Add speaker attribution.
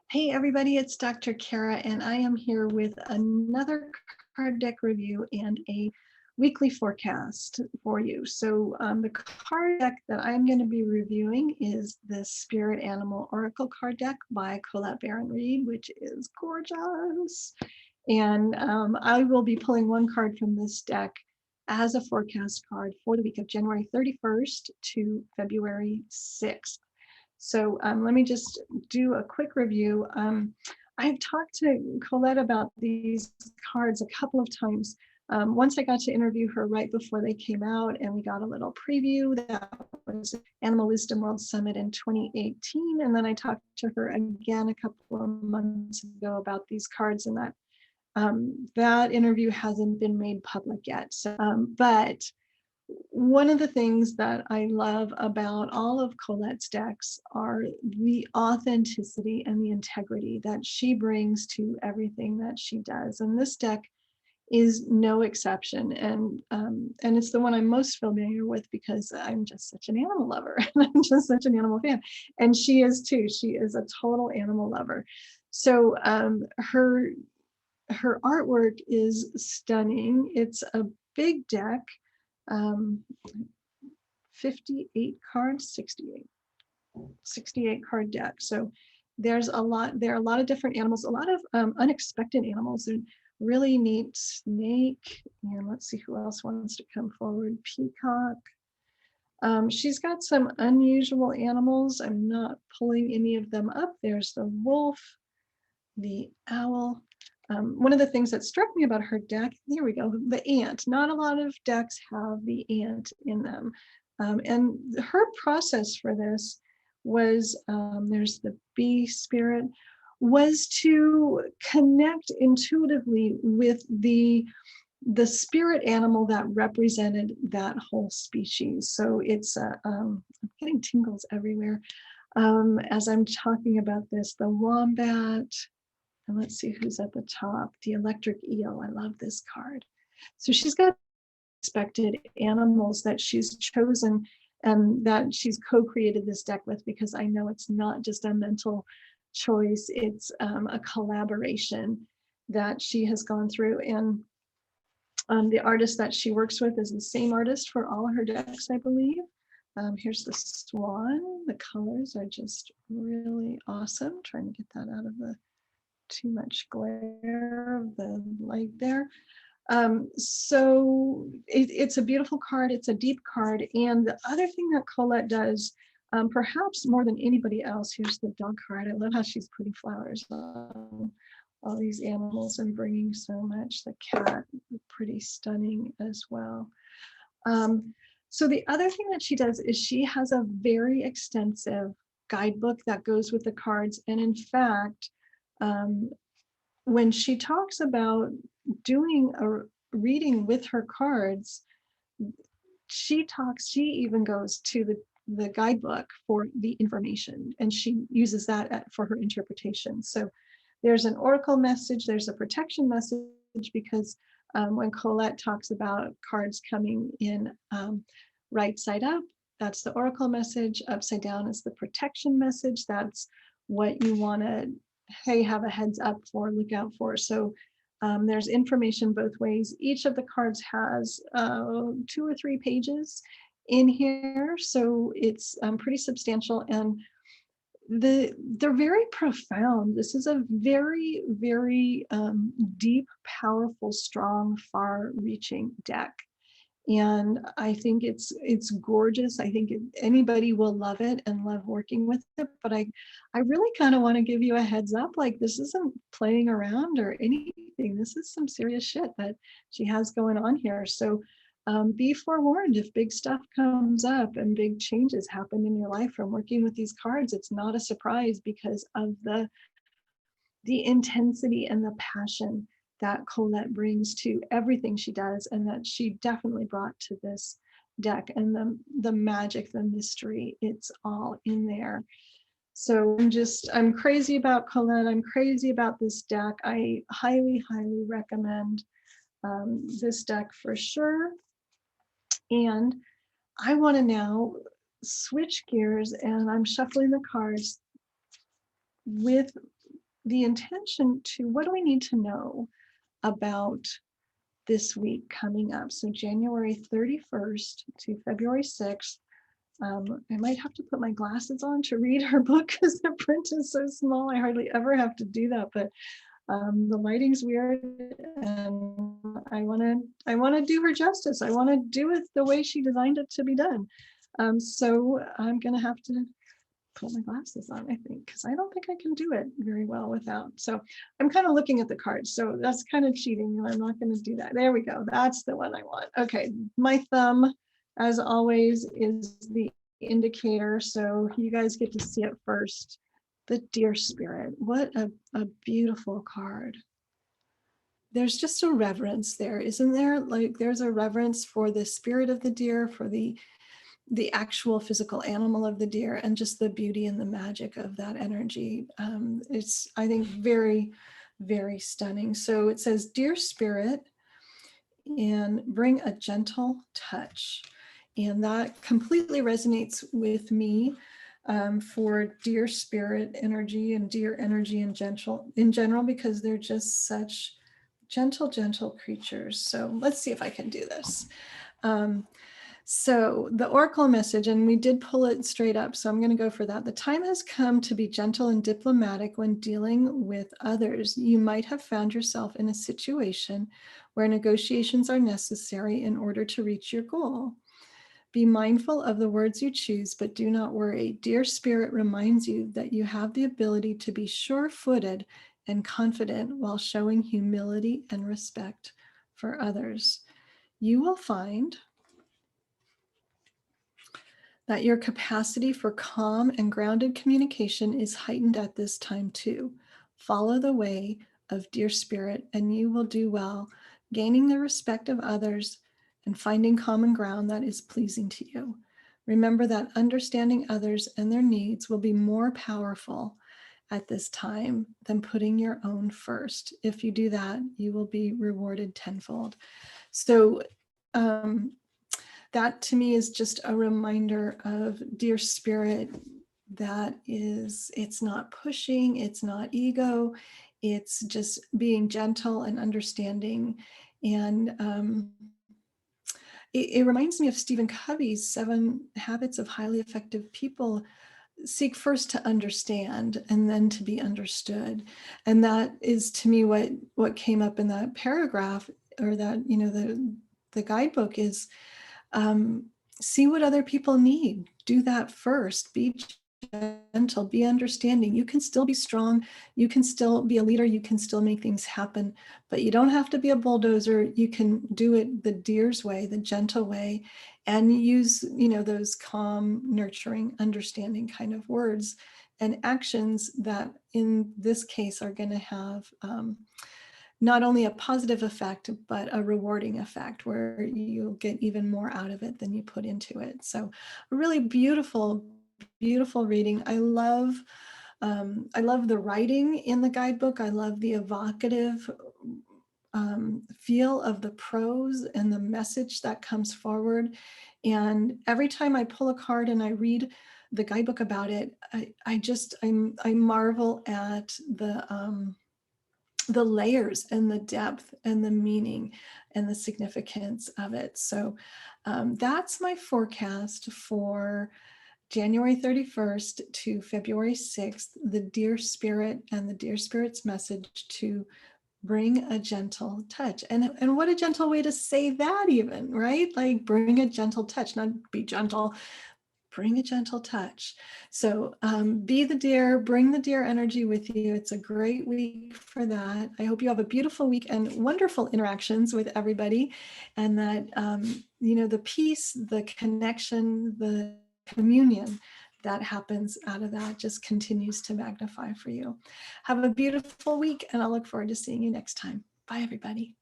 Speaker 1: Hey everybody, it's Dr. Cara, and I am here with another card deck review and a weekly forecast for you. So the card deck that I'm going to be reviewing is the Spirit Animal Oracle card deck by Colette Baron-Reid, which is gorgeous. And I will be pulling one card from this deck as a forecast card for the week of January 31st to February 6th. So let me just do a quick review. I've talked to Colette about these cards a couple of times. Once I got to interview her right before they came out, and we got a little preview. That was Animal Wisdom World Summit in 2018. And then I talked to her again a couple of months ago about these cards, and that interview hasn't been made public yet. So, but one of the things that I love about all of Colette's decks are the authenticity and the integrity that she brings to everything that she does. And this deck is no exception. And it's the one I'm most familiar with because I'm just such an animal lover and I'm just such an animal fan. And she is too. She is a total animal lover. So her artwork is stunning. It's a big deck. 58 cards, 68 card deck. So there are a lot of different animals, a lot of unexpected animals, and really neat snake. And let's see who else wants to come forward. Peacock. She's got some unusual animals. I'm not pulling any of them up. There's the wolf, the owl. One of the things that struck me about her deck, there we go, the ant. Not a lot of decks have the ant in them. And her process for this was, there's the bee spirit, was to connect intuitively with the spirit animal that represented that whole species. So it's, I'm getting tingles everywhere as I'm talking about this, the wombat. And let's see who's at the top. The electric eel. I love this card. So she's got expected animals that she's chosen and that she's co-created this deck with, because I know it's not just a mental choice. It's a collaboration that she has gone through. And the artist that she works with is the same artist for all her decks, I believe. Here's the swan. The colors are just really awesome. Trying to get that out of the too much glare of the light there. So it's a beautiful card. It's a deep card. And the other thing that Colette does, perhaps more than anybody else, here's the dog card. I love how she's putting flowers on all these animals and bringing so much. The cat, pretty stunning as well. So the other thing that she does is she has a very extensive guidebook that goes with the cards. And in fact, when she talks about doing a reading with her cards, she even goes to the guidebook for the information, and she uses that for her interpretation. So there's an oracle message, there's a protection message, because when Colette talks about cards coming in right side up, that's the oracle message. Upside down is the protection message. That's what you want to, hey, have a heads up for, look out for. So there's information both ways. Each of the cards has 2 or 3 pages in here, so it's pretty substantial, and they're very profound. This is a very, very deep, powerful, strong, far-reaching deck. And I think it's gorgeous. I think anybody will love it and love working with it. But I really kind of want to give you a heads up, like this isn't playing around or anything. This is some serious shit that she has going on here. So be forewarned if big stuff comes up and big changes happen in your life from working with these cards. It's not a surprise because of the intensity and the passion that Colette brings to everything she does, and that she definitely brought to this deck. And the magic, the mystery, it's all in there. So I'm crazy about Colette. I'm crazy about this deck. I highly, highly recommend this deck for sure. And I want to now switch gears, and I'm shuffling the cards with the intention to what do we need to know about this week coming up. So January 31st to February 6th. I might have to put my glasses on to read her book because the print is so small. I hardly ever have to do that, but the lighting's weird, and I want to do her justice. I want to do it the way she designed it to be done. So I'm gonna have to put my glasses on, I think, because I don't think I can do it very well without. So I'm kind of looking at the cards, so that's kind of cheating, and I'm not going to do that. There we go. That's the one I want. Okay, my thumb, as always, is the indicator, so you guys get to see it first. The Deer Spirit. What a beautiful card. There's just a reverence there, isn't there? Like there's a reverence for the spirit of the deer, for the actual physical animal of the deer, and just the beauty and the magic of that energy. It's, I think, very, very stunning. So it says, Dear Spirit, and bring a gentle touch. And that completely resonates with me for deer spirit energy and deer energy in general, because they're just such gentle creatures. So let's see if I can do this. So the oracle message, and we did pull it straight up, so I'm going to go for that. The time has come to be gentle and diplomatic when dealing with others. You might have found yourself in a situation where negotiations are necessary in order to reach your goal. Be mindful of the words you choose, but do not worry. Dear Spirit reminds you that you have the ability to be sure-footed and confident while showing humility and respect for others. You will find that your capacity for calm and grounded communication is heightened at this time too. Follow the way of Dear Spirit, and you will do well, gaining the respect of others and finding common ground that is pleasing to you. Remember that understanding others and their needs will be more powerful at this time than putting your own first. If you do that, you will be rewarded tenfold. So that to me is just a reminder of Dear Spirit, that is, it's not pushing, it's not ego, it's just being gentle and understanding. And it reminds me of Stephen Covey's 7 Habits of Highly Effective People. Seek first to understand and then to be understood. And that is, to me, what came up in that paragraph, or that, you know, the guidebook is, see what other people need. Do that first. Be gentle, be understanding. You can still be strong. You can still be a leader. You can still make things happen, but you don't have to be a bulldozer. You can do it the deer's way, the gentle way, and use, you know, those calm, nurturing, understanding kind of words and actions that in this case are going to have not only a positive effect, but a rewarding effect where you'll get even more out of it than you put into it. So a really beautiful reading. I love the writing in the guidebook. I love the evocative feel of the prose and the message that comes forward. And every time I pull a card and I read the guidebook about it, I marvel at the layers and the depth and the meaning and the significance of it. So that's my forecast for January 31st to February 6th, the Deer Spirit and the Deer Spirit's message to bring a gentle touch. And what a gentle way to say that, even, right? Like, bring a gentle touch, not be gentle, bring a gentle touch. So be the deer, bring the deer energy with you. It's a great week for that. I hope you have a beautiful week and wonderful interactions with everybody, and that, you know, the peace, the connection, the communion that happens out of that just continues to magnify for you. Have a beautiful week, and I'll look forward to seeing you next time. Bye, everybody.